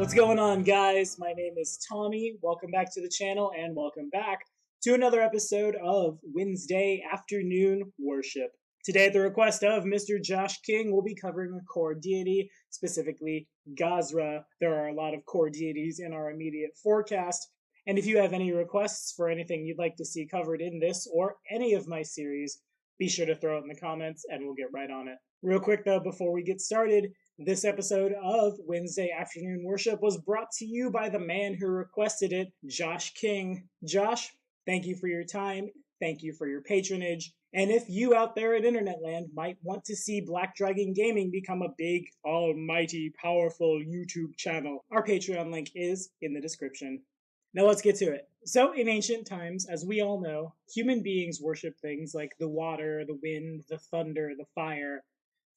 What's going on, guys? My name is Tommy. Welcome back to the channel and welcome back to another episode of Wednesday Afternoon Worship. Today, at the request of Mr. Josh King, we'll be covering a core deity, specifically Gozreh. There are a lot of core deities in our immediate forecast, and if you have any requests for anything you'd like to see covered in this or any of my series, be sure to throw it in the comments and we'll get right on it. Real quick though, before we get started, this episode of Wednesday Afternoon Worship was brought to you by the man who requested it, Josh King. Josh, thank you for your time, thank you for your patronage, and if you out there at Internet Land might want to see Black Dragon Gaming become a big, almighty, powerful YouTube channel, our Patreon link is in the description. Now let's get to it. So, in ancient times, as we all know, human beings worship things like the water, the wind, the thunder, the fire.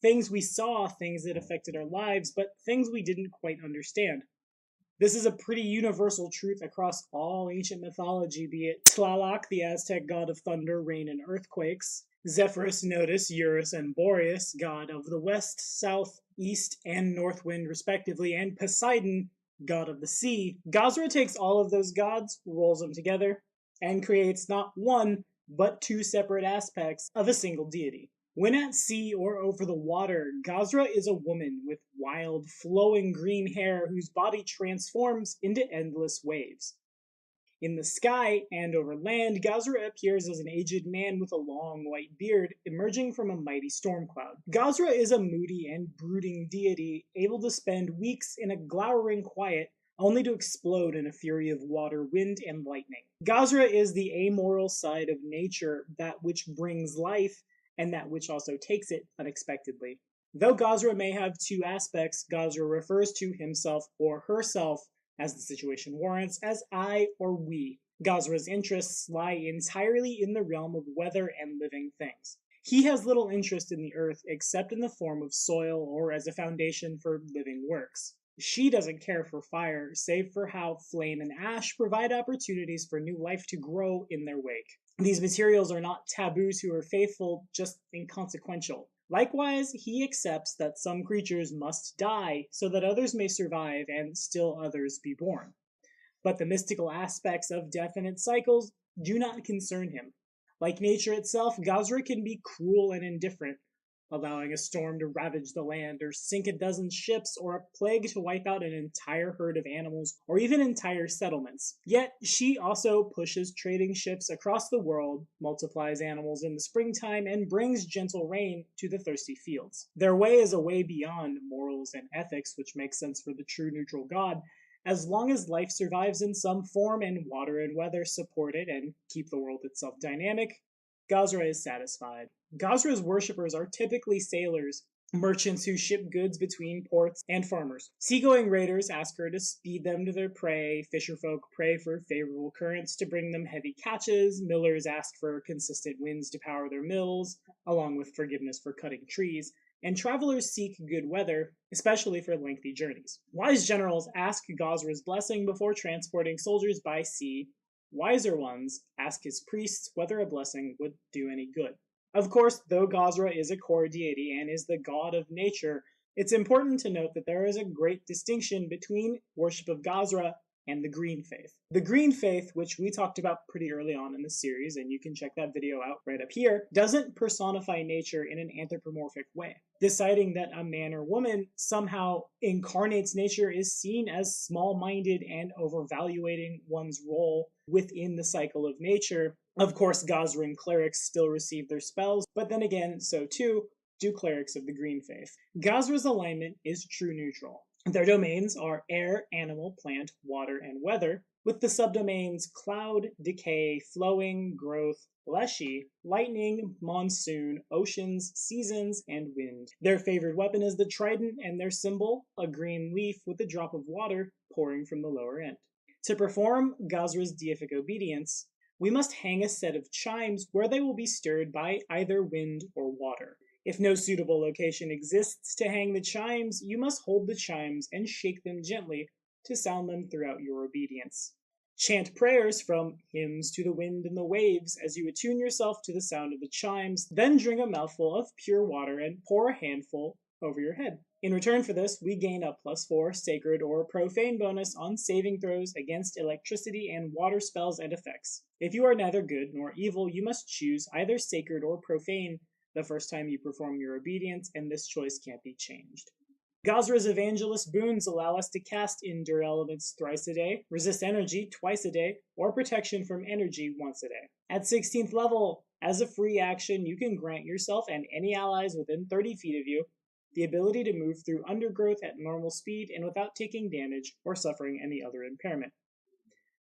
Things we saw, things that affected our lives, but things we didn't quite understand. This is a pretty universal truth across all ancient mythology, be it Tlaloc, the Aztec god of thunder, rain, and earthquakes, Zephyrus, Notus, Eurus, and Boreas, god of the west, south, east, and north wind respectively, and Poseidon, god of the sea. Gozreh takes all of those gods, rolls them together, and creates not one, but two separate aspects of a single deity. When at sea or over the water, Gozreh is a woman with wild, flowing green hair whose body transforms into endless waves. In the sky and over land, Gozreh appears as an aged man with a long white beard emerging from a mighty storm cloud. Gozreh is a moody and brooding deity, able to spend weeks in a glowering quiet, only to explode in a fury of water, wind, and lightning. Gozreh is the amoral side of nature, that which brings life, and that which also takes it unexpectedly. Though Gozreh may have two aspects, Gozreh refers to himself or herself, as the situation warrants, as I or we. Gozreh's interests lie entirely in the realm of weather and living things. He has little interest in the earth except in the form of soil or as a foundation for living works. She doesn't care for fire, save for how flame and ash provide opportunities for new life to grow in their wake. These materials are not taboos who are faithful, just inconsequential. Likewise, he accepts that some creatures must die so that others may survive and still others be born. But the mystical aspects of death and its cycles do not concern him. Like nature itself, Gozreh can be cruel and indifferent, allowing a storm to ravage the land, or sink a dozen ships, or a plague to wipe out an entire herd of animals, or even entire settlements. Yet, she also pushes trading ships across the world, multiplies animals in the springtime, and brings gentle rain to the thirsty fields. Their way is a way beyond morals and ethics, which makes sense for the true neutral god. As long as life survives in some form and water and weather support it and keep the world itself dynamic, Gozreh is satisfied. Gozreh's worshippers are typically sailors, merchants who ship goods between ports, and farmers. Seagoing raiders ask her to speed them to their prey, fisherfolk pray for favorable currents to bring them heavy catches, millers ask for consistent winds to power their mills, along with forgiveness for cutting trees, and travelers seek good weather, especially for lengthy journeys. Wise generals ask Gozreh's blessing before transporting soldiers by sea. Wiser ones ask his priests whether a blessing would do any good. Of course, though Gozreh is a core deity and is the god of nature, it's important to note that there is a great distinction between worship of Gozreh and the green faith. The green faith, which we talked about pretty early on in the series, and you can check that video out right up here, doesn't personify nature in an anthropomorphic way. Deciding that a man or woman somehow incarnates nature is seen as small-minded and overvaluating one's role within the cycle of nature. Of course, Gozreh clerics still receive their spells, but then again, so too do clerics of the green faith. Gozreh's alignment is true neutral. Their domains are air, animal, plant, water, and weather, with the subdomains cloud, decay, flowing, growth, fleshy, lightning, monsoon, oceans, seasons, and wind. Their favored weapon is the trident, and their symbol, a green leaf with a drop of water pouring from the lower end. To perform Gozreh's deific obedience, we must hang a set of chimes where they will be stirred by either wind or water. If no suitable location exists to hang the chimes, you must hold the chimes and shake them gently to sound them throughout your obedience. Chant prayers from hymns to the wind and the waves as you attune yourself to the sound of the chimes, then drink a mouthful of pure water and pour a handful over your head. In return for this, we gain a +4 sacred or profane bonus on saving throws against electricity and water spells and effects. If you are neither good nor evil, you must choose either sacred or profane the first time you perform your obedience, and this choice can't be changed. Gozreh's Evangelist boons allow us to cast Endure Elements thrice a day, Resist Energy twice a day, or Protection from Energy once a day. At 16th level, as a free action, you can grant yourself and any allies within 30 feet of you the ability to move through undergrowth at normal speed and without taking damage or suffering any other impairment.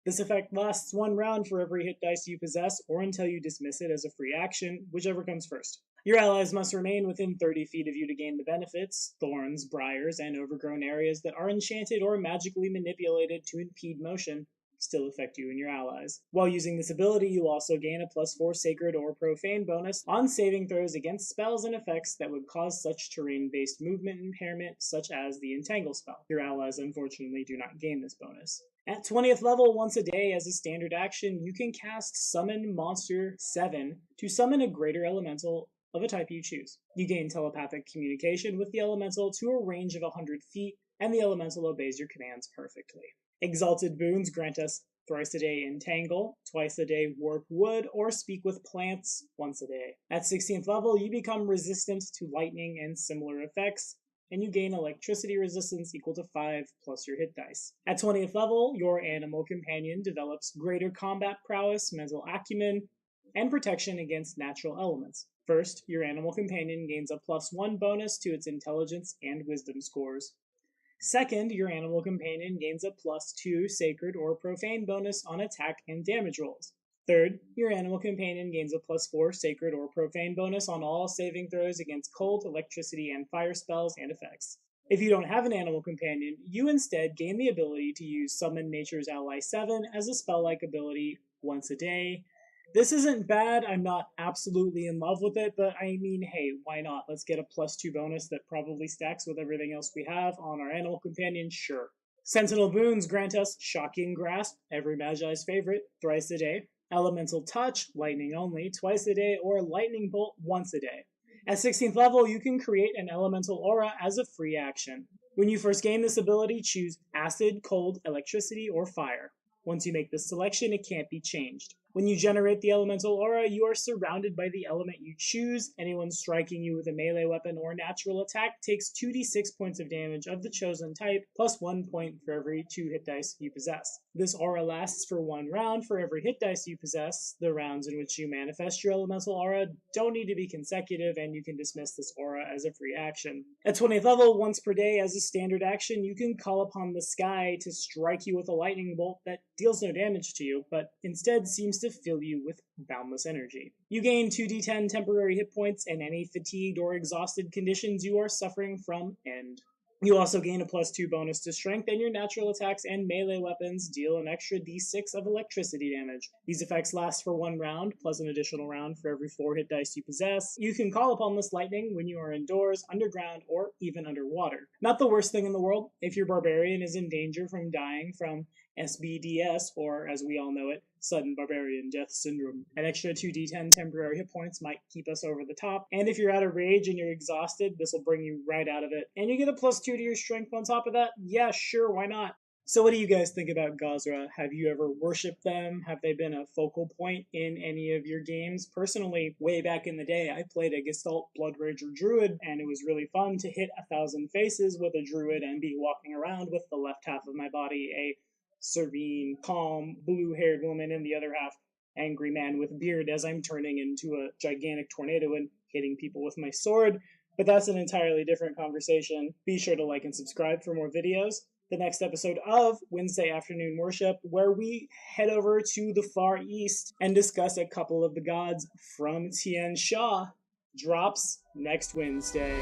This effect lasts 1 round for every hit dice you possess, or until you dismiss it as a free action, whichever comes first. Your allies must remain within 30 feet of you to gain the benefits. Thorns, briars, and overgrown areas that are enchanted or magically manipulated to impede motion still affect you and your allies. While using this ability, you also gain a +4 sacred or profane bonus on saving throws against spells and effects that would cause such terrain-based movement impairment, such as the Entangle spell. Your allies unfortunately do not gain this bonus. At 20th level, once a day as a standard action, you can cast Summon Monster 7 to summon a greater elemental of a type you choose. You gain telepathic communication with the elemental to a range of 100 feet, and the elemental obeys your commands perfectly. Exalted boons grant us thrice a day Entangle, twice a day Warp Wood, or Speak with Plants once a day. At 16th level, you become resistant to lightning and similar effects, and you gain electricity resistance equal to 5 plus your hit dice. At 20th level, your animal companion develops greater combat prowess, mental acumen, and protection against natural elements. First, your animal companion gains a +1 bonus to its intelligence and wisdom scores. Second, your animal companion gains a +2 sacred or profane bonus on attack and damage rolls. Third, your animal companion gains a +4 sacred or profane bonus on all saving throws against cold, electricity, and fire spells and effects. If you don't have an animal companion, you instead gain the ability to use Summon Nature's Ally 7 as a spell-like ability once a day. This isn't bad, I'm not absolutely in love with it, but I mean, hey, why not? Let's get a +2 bonus that probably stacks with everything else we have on our animal companion, sure. Sentinel boons grant us Shocking Grasp, every Magi's favorite, thrice a day, Elemental Touch, lightning only, twice a day, or Lightning Bolt once a day. At 16th level, you can create an elemental aura as a free action. When you first gain this ability, choose Acid, Cold, Electricity, or Fire. Once you make this selection, it can't be changed. When you generate the elemental aura, you are surrounded by the element you choose. Anyone striking you with a melee weapon or natural attack takes 2d6 points of damage of the chosen type, plus 1 point for every 2 hit dice you possess. This aura lasts for 1 round for every hit dice you possess. The rounds in which you manifest your elemental aura don't need to be consecutive, and you can dismiss this aura as a free action. At 20th level, once per day as a standard action, you can call upon the sky to strike you with a lightning bolt that deals no damage to you, but instead seems to fill you with boundless energy. You gain 2d10 temporary hit points, and any fatigued or exhausted conditions you are suffering from end. You also gain a +2 bonus to strength, and your natural attacks and melee weapons deal an extra d6 of electricity damage. These effects last for 1 round, plus an additional round for every 4 hit dice you possess. You can call upon this lightning when you are indoors, underground, or even underwater. Not the worst thing in the world if your barbarian is in danger from dying from SBDS, or as we all know it, Sudden Barbarian Death Syndrome. An extra 2d10 temporary hit points might keep us over the top, and if you're out of rage and you're exhausted, this will bring you right out of it. And you get a +2 to your strength on top of that? Yeah, sure, why not? So what do you guys think about Gozreh? Have you ever worshipped them? Have they been a focal point in any of your games? Personally, way back in the day, I played a Gestalt Blood Rager Druid, and it was really fun to hit 1,000 faces with a Druid and be walking around with the left half of my body a serene, calm, blue-haired woman, and the other half angry man with beard as I'm turning into a gigantic tornado and hitting people with my sword. But that's an entirely different conversation. Be sure to like and subscribe for more videos. The next episode of Wednesday Afternoon Worship, where we head over to the Far East and discuss a couple of the gods from Tian Sha, drops next Wednesday.